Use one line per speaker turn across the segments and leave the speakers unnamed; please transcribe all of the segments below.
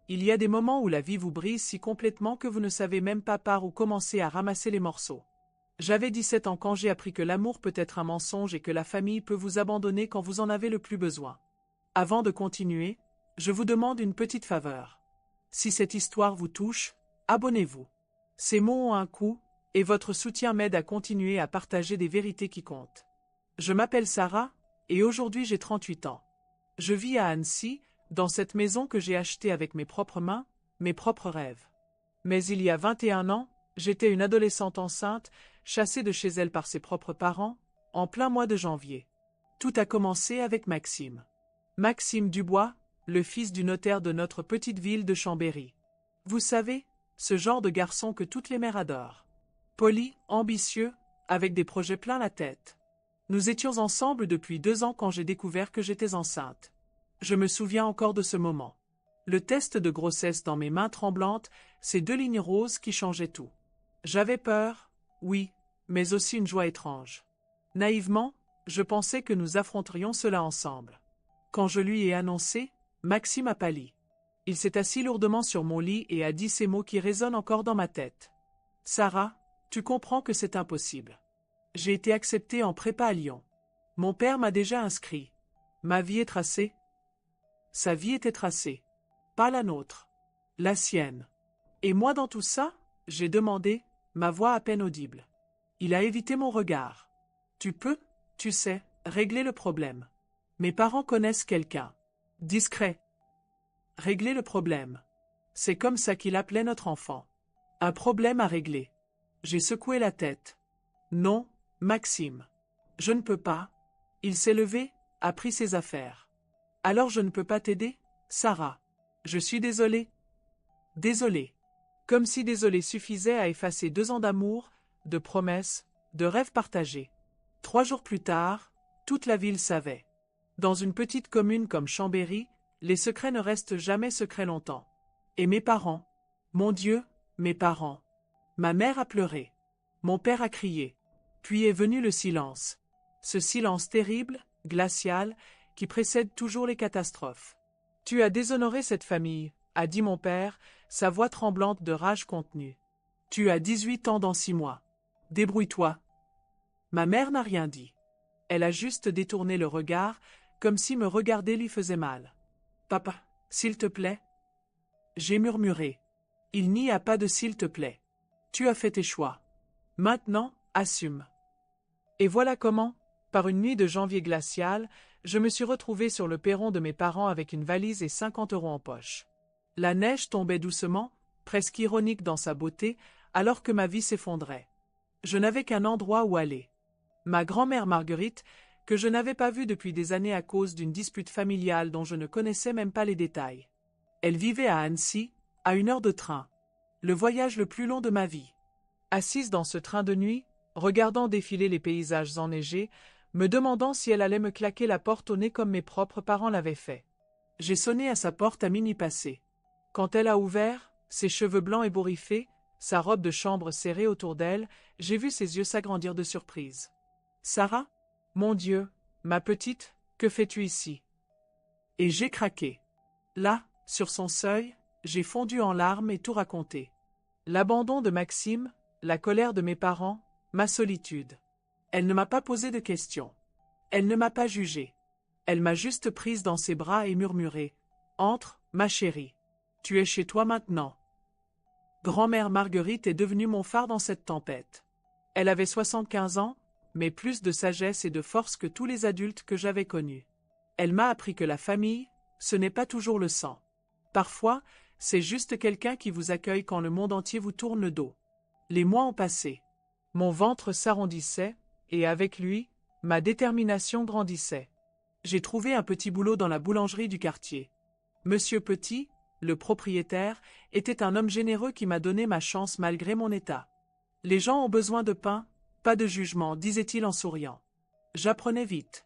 Il y a des moments où la vie vous brise si complètement que vous ne savez même pas par où commencer à ramasser les morceaux. J'avais 17 ans quand j'ai appris que l'amour peut être un mensonge et que la famille peut vous abandonner quand vous en avez le plus besoin. Avant de continuer, je vous demande une petite faveur. Si cette histoire vous touche, abonnez-vous. Ces mots ont un coût, et votre soutien m'aide à continuer à partager des vérités qui comptent. Je m'appelle Sarah, et aujourd'hui j'ai 38 ans. Je vis à Annecy, dans cette maison que j'ai achetée avec mes propres mains, mes propres rêves. Mais il y a 21 ans, j'étais une adolescente enceinte, chassée de chez elle par ses propres parents, en plein mois de janvier. Tout a commencé avec Maxime. Maxime Dubois, le fils du notaire de notre petite ville de Chambéry. Vous savez, ce genre de garçon que toutes les mères adorent. Poli, ambitieux, avec des projets plein la tête. Nous étions ensemble depuis 2 ans quand j'ai découvert que j'étais enceinte. Je me souviens encore de ce moment. Le test de grossesse dans mes mains tremblantes, ces 2 lignes roses qui changeaient tout. J'avais peur, oui, mais aussi une joie étrange. Naïvement, je pensais que nous affronterions cela ensemble. Quand je lui ai annoncé, Maxime a pâli. Il s'est assis lourdement sur mon lit et a dit ces mots qui résonnent encore dans ma tête. « Sarah, tu comprends que c'est impossible. J'ai été acceptée en prépa à Lyon. Mon père m'a déjà inscrit. Ma vie est tracée. » Sa vie était tracée. Pas la nôtre. La sienne. Et moi dans tout ça, j'ai demandé, ma voix à peine audible. Il a évité mon regard. Tu peux, tu sais, régler le problème. Mes parents connaissent quelqu'un. Discret. Régler le problème. C'est comme ça qu'il appelait notre enfant. Un problème à régler. J'ai secoué la tête. Non, Maxime. Je ne peux pas. Il s'est levé, a pris ses affaires. Alors je ne peux pas t'aider, Sarah. Je suis désolé. Désolé. Comme si désolé suffisait à effacer 2 ans d'amour, de promesses, de rêves partagés. 3 jours plus tard, toute la ville savait. Dans une petite commune comme Chambéry, les secrets ne restent jamais secrets longtemps. Et mes parents, mon Dieu, mes parents. Ma mère a pleuré. Mon père a crié. Puis est venu le silence. Ce silence terrible, glacial, qui précède toujours les catastrophes. Tu as déshonoré cette famille, a dit mon père, sa voix tremblante de rage contenue. Tu as 18 ans dans 6 mois. Débrouille-toi. Ma mère n'a rien dit. Elle a juste détourné le regard, comme si me regarder lui faisait mal. Papa, s'il te plaît. J'ai murmuré. Il n'y a pas de s'il te plaît. Tu as fait tes choix. Maintenant, assume. Et voilà comment, par une nuit de janvier glacial, je me suis retrouvé sur le perron de mes parents avec une valise et 50 € en poche. La neige tombait doucement, presque ironique dans sa beauté, alors que ma vie s'effondrait. Je n'avais qu'un endroit où aller. Ma grand-mère Marguerite, que je n'avais pas vue depuis des années à cause d'une dispute familiale dont je ne connaissais même pas les détails. Elle vivait à Annecy, à 1 heure de train. Le voyage le plus long de ma vie. Assise dans ce train de nuit, regardant défiler les paysages enneigés, me demandant si elle allait me claquer la porte au nez comme mes propres parents l'avaient fait. J'ai sonné à sa porte à minuit passé. Quand elle a ouvert, ses cheveux blancs ébouriffés, sa robe de chambre serrée autour d'elle, j'ai vu ses yeux s'agrandir de surprise. « Sarah? Mon Dieu, ma petite, que fais-tu ici ?» Et j'ai craqué. Là, sur son seuil, j'ai fondu en larmes et tout raconté. L'abandon de Maxime, la colère de mes parents, ma solitude. Elle ne m'a pas posé de questions. Elle ne m'a pas jugée. Elle m'a juste prise dans ses bras et murmuré « Entre, ma chérie. Tu es chez toi maintenant. » Grand-mère Marguerite est devenue mon phare dans cette tempête. Elle avait 75 ans, mais plus de sagesse et de force que tous les adultes que j'avais connus. Elle m'a appris que la famille, ce n'est pas toujours le sang. Parfois, c'est juste quelqu'un qui vous accueille quand le monde entier vous tourne le dos. Les mois ont passé. Mon ventre s'arrondissait, et avec lui, ma détermination grandissait. J'ai trouvé un petit boulot dans la boulangerie du quartier. Monsieur Petit, le propriétaire, était un homme généreux qui m'a donné ma chance malgré mon état. Les gens ont besoin de pain, pas de jugement, disait-il en souriant. J'apprenais vite.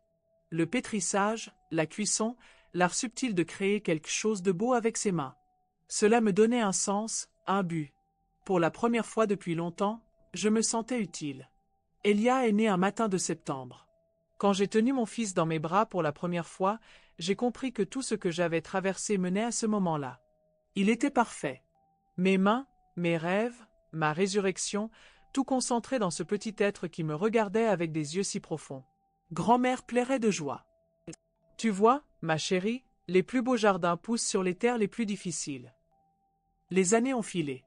Le pétrissage, la cuisson, l'art subtil de créer quelque chose de beau avec ses mains. Cela me donnait un sens, un but. Pour la première fois depuis longtemps, je me sentais utile. Elia est née un matin de septembre. Quand j'ai tenu mon fils dans mes bras pour la première fois, j'ai compris que tout ce que j'avais traversé menait à ce moment-là. Il était parfait. Mes mains, mes rêves, ma résurrection, tout concentré dans ce petit être qui me regardait avec des yeux si profonds. Grand-mère plairait de joie. Tu vois, ma chérie, les plus beaux jardins poussent sur les terres les plus difficiles. Les années ont filé.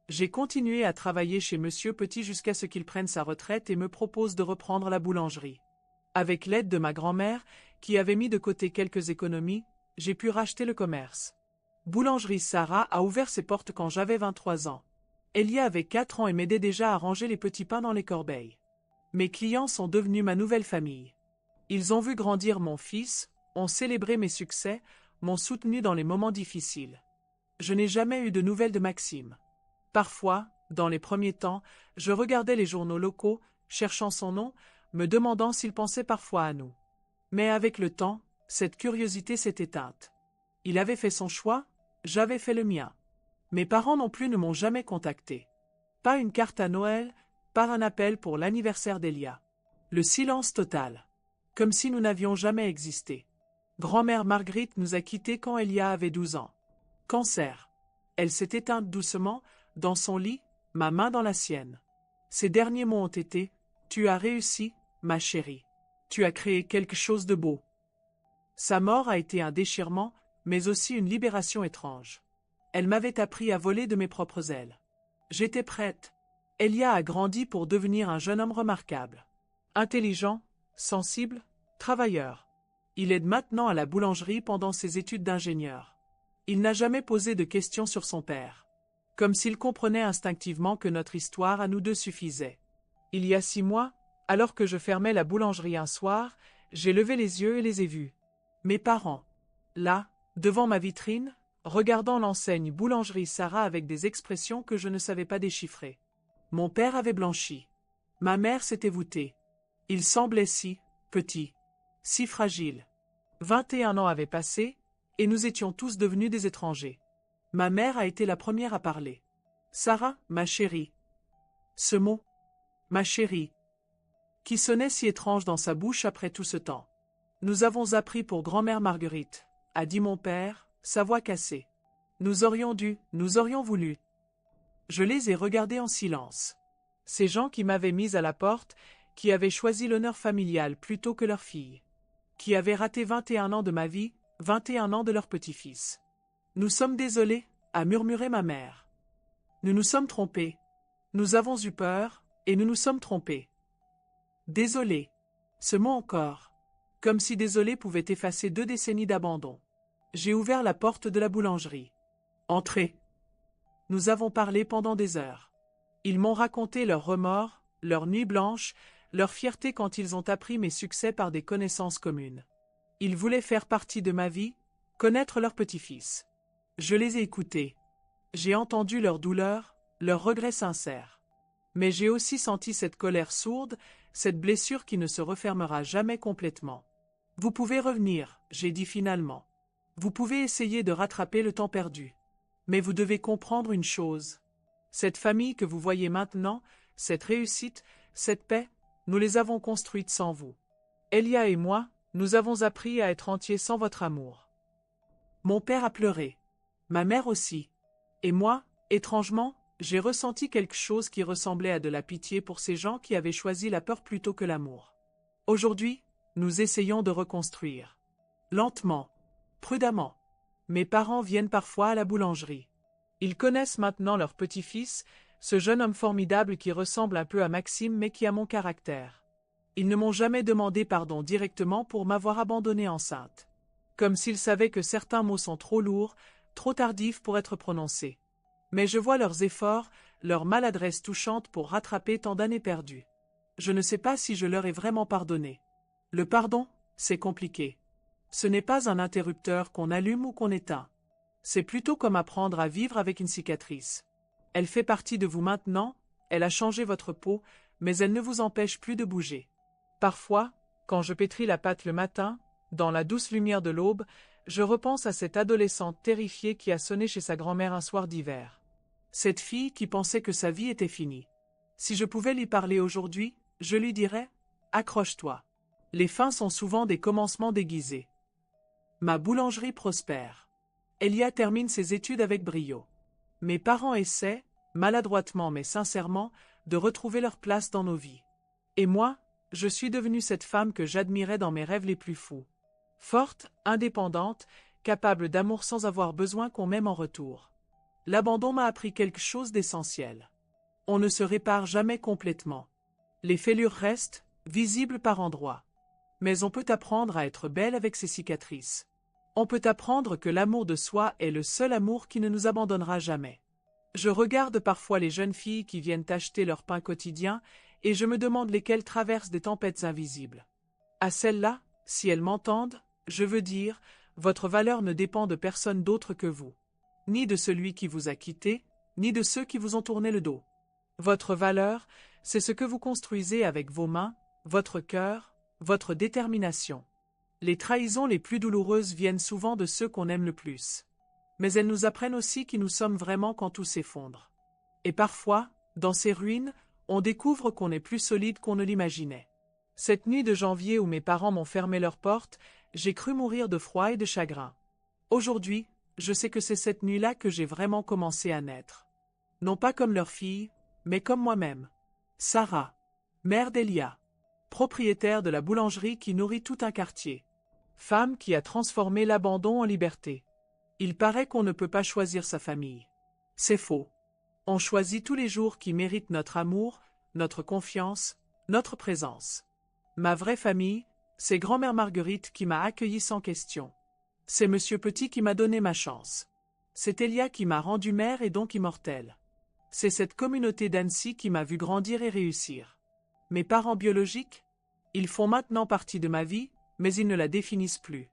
J'ai continué à travailler chez Monsieur Petit jusqu'à ce qu'il prenne sa retraite et me propose de reprendre la boulangerie. Avec l'aide de ma grand-mère, qui avait mis de côté quelques économies, j'ai pu racheter le commerce. Boulangerie Sarah a ouvert ses portes quand j'avais 23 ans. Elia avait 4 ans et m'aidait déjà à ranger les petits pains dans les corbeilles. Mes clients sont devenus ma nouvelle famille. Ils ont vu grandir mon fils, ont célébré mes succès, m'ont soutenu dans les moments difficiles. Je n'ai jamais eu de nouvelles de Maxime. Parfois, dans les premiers temps, je regardais les journaux locaux, cherchant son nom, me demandant s'il pensait parfois à nous. Mais avec le temps, cette curiosité s'est éteinte. Il avait fait son choix, j'avais fait le mien. Mes parents non plus ne m'ont jamais contacté. Pas une carte à Noël, pas un appel pour l'anniversaire d'Elia. Le silence total. Comme si nous n'avions jamais existé. Grand-mère Marguerite nous a quittés quand Elia avait 12 ans. Cancer. Elle s'est éteinte doucement, dans son lit, ma main dans la sienne. Ses derniers mots ont été « Tu as réussi, ma chérie. Tu as créé quelque chose de beau. » Sa mort a été un déchirement, mais aussi une libération étrange. Elle m'avait appris à voler de mes propres ailes. J'étais prête. Elia a grandi pour devenir un jeune homme remarquable. Intelligent, sensible, travailleur. Il aide maintenant à la boulangerie pendant ses études d'ingénieur. Il n'a jamais posé de questions sur son père. Comme s'il comprenait instinctivement que notre histoire à nous deux suffisait. Il y a 6 mois, alors que je fermais la boulangerie un soir, j'ai levé les yeux et les ai vus. Mes parents. Là, devant ma vitrine, regardant l'enseigne Boulangerie Sarah avec des expressions que je ne savais pas déchiffrer. Mon père avait blanchi. Ma mère s'était voûtée. Il semblait si petit, si fragile. 21 ans avaient passé, et nous étions tous devenus des étrangers. Ma mère a été la première à parler. Sarah, ma chérie. Ce mot, ma chérie, qui sonnait si étrange dans sa bouche après tout ce temps. Nous avons appris pour grand-mère Marguerite, a dit mon père, sa voix cassée. Nous aurions voulu. Je les ai regardés en silence. Ces gens qui m'avaient mise à la porte, qui avaient choisi l'honneur familial plutôt que leur fille. Qui avaient raté 21 ans de ma vie, 21 ans de leur petit-fils. Nous sommes désolés, a murmuré ma mère. Nous nous sommes trompés. Nous avons eu peur, et nous nous sommes trompés. Désolé. Ce mot encore. Comme si désolé pouvait effacer 2 décennies d'abandon. J'ai ouvert la porte de la boulangerie. Entrez. Nous avons parlé pendant des heures. Ils m'ont raconté leurs remords, leurs nuits blanches, leur fierté quand ils ont appris mes succès par des connaissances communes. Ils voulaient faire partie de ma vie, connaître leur petit-fils. Je les ai écoutés. J'ai entendu leurs douleurs, leurs regrets sincères. Mais j'ai aussi senti cette colère sourde, cette blessure qui ne se refermera jamais complètement. Vous pouvez revenir, j'ai dit finalement. Vous pouvez essayer de rattraper le temps perdu. Mais vous devez comprendre une chose. Cette famille que vous voyez maintenant, cette réussite, cette paix, nous les avons construites sans vous. Elia et moi, nous avons appris à être entiers sans votre amour. Mon père a pleuré. Ma mère aussi. Et moi, étrangement, j'ai ressenti quelque chose qui ressemblait à de la pitié pour ces gens qui avaient choisi la peur plutôt que l'amour. Aujourd'hui, nous essayons de reconstruire. Lentement, prudemment. Mes parents viennent parfois à la boulangerie. Ils connaissent maintenant leur petit-fils, ce jeune homme formidable qui ressemble un peu à Maxime mais qui a mon caractère. Ils ne m'ont jamais demandé pardon directement pour m'avoir abandonnée enceinte. Comme s'ils savaient que certains mots sont trop lourds, trop tardifs pour être prononcés. Mais je vois leurs efforts, leur maladresse touchante pour rattraper tant d'années perdues. Je ne sais pas si je leur ai vraiment pardonné. Le pardon, c'est compliqué. Ce n'est pas un interrupteur qu'on allume ou qu'on éteint. C'est plutôt comme apprendre à vivre avec une cicatrice. Elle fait partie de vous maintenant, elle a changé votre peau, mais elle ne vous empêche plus de bouger. Parfois, quand je pétris la pâte le matin, dans la douce lumière de l'aube, je repense à cette adolescente terrifiée qui a sonné chez sa grand-mère un soir d'hiver. Cette fille qui pensait que sa vie était finie. Si je pouvais lui parler aujourd'hui, je lui dirais « Accroche-toi ». Les fins sont souvent des commencements déguisés. Ma boulangerie prospère. Elia termine ses études avec brio. Mes parents essaient, maladroitement mais sincèrement, de retrouver leur place dans nos vies. Et moi, je suis devenue cette femme que j'admirais dans mes rêves les plus fous. Forte, indépendante, capable d'amour sans avoir besoin qu'on m'aime en retour. L'abandon m'a appris quelque chose d'essentiel. On ne se répare jamais complètement. Les fêlures restent, visibles par endroits. Mais on peut apprendre à être belle avec ses cicatrices. On peut apprendre que l'amour de soi est le seul amour qui ne nous abandonnera jamais. Je regarde parfois les jeunes filles qui viennent acheter leur pain quotidien et je me demande lesquelles traversent des tempêtes invisibles. À celles-là, si elles m'entendent, je veux dire, votre valeur ne dépend de personne d'autre que vous. Ni de celui qui vous a quitté, ni de ceux qui vous ont tourné le dos. Votre valeur, c'est ce que vous construisez avec vos mains, votre cœur, votre détermination. Les trahisons les plus douloureuses viennent souvent de ceux qu'on aime le plus. Mais elles nous apprennent aussi qui nous sommes vraiment quand tout s'effondre. Et parfois, dans ces ruines, on découvre qu'on est plus solide qu'on ne l'imaginait. Cette nuit de janvier où mes parents m'ont fermé leurs portes, j'ai cru mourir de froid et de chagrin. Aujourd'hui, je sais que c'est cette nuit-là que j'ai vraiment commencé à naître. Non pas comme leur fille, mais comme moi-même. Sarah, mère d'Elia, propriétaire de la boulangerie qui nourrit tout un quartier. Femme qui a transformé l'abandon en liberté. Il paraît qu'on ne peut pas choisir sa famille. C'est faux. On choisit tous les jours qui méritent notre amour, notre confiance, notre présence. Ma vraie famille, c'est grand-mère Marguerite qui m'a accueilli sans question. C'est Monsieur Petit qui m'a donné ma chance. C'est Elia qui m'a rendu mère et donc immortelle. C'est cette communauté d'Annecy qui m'a vu grandir et réussir. Mes parents biologiques, ils font maintenant partie de ma vie, mais ils ne la définissent plus.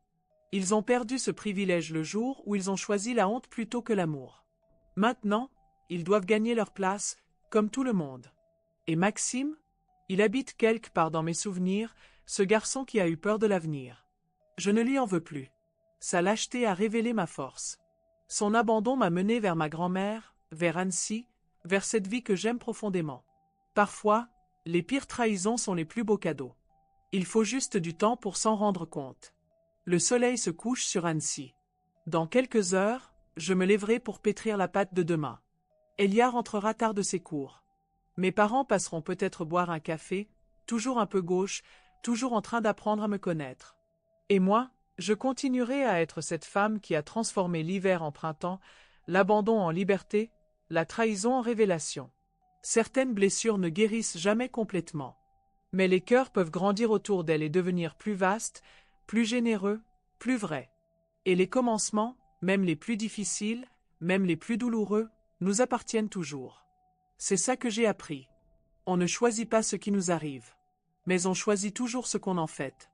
Ils ont perdu ce privilège le jour où ils ont choisi la honte plutôt que l'amour. Maintenant, ils doivent gagner leur place, comme tout le monde. Et Maxime, il habite quelque part dans mes souvenirs, ce garçon qui a eu peur de l'avenir. Je ne lui en veux plus. Sa lâcheté a révélé ma force. Son abandon m'a mené vers ma grand-mère, vers Annecy, vers cette vie que j'aime profondément. Parfois, les pires trahisons sont les plus beaux cadeaux. Il faut juste du temps pour s'en rendre compte. Le soleil se couche sur Annecy. Dans quelques heures, je me lèverai pour pétrir la pâte de demain. Elia rentrera tard de ses cours. Mes parents passeront peut-être boire un café, toujours un peu gauche, toujours en train d'apprendre à me connaître. Et moi, je continuerai à être cette femme qui a transformé l'hiver en printemps, l'abandon en liberté, la trahison en révélation. Certaines blessures ne guérissent jamais complètement. Mais les cœurs peuvent grandir autour d'elles et devenir plus vastes, plus généreux, plus vrais. Et les commencements, même les plus difficiles, même les plus douloureux, nous appartiennent toujours. C'est ça que j'ai appris. On ne choisit pas ce qui nous arrive. Mais on choisit toujours ce qu'on en fait.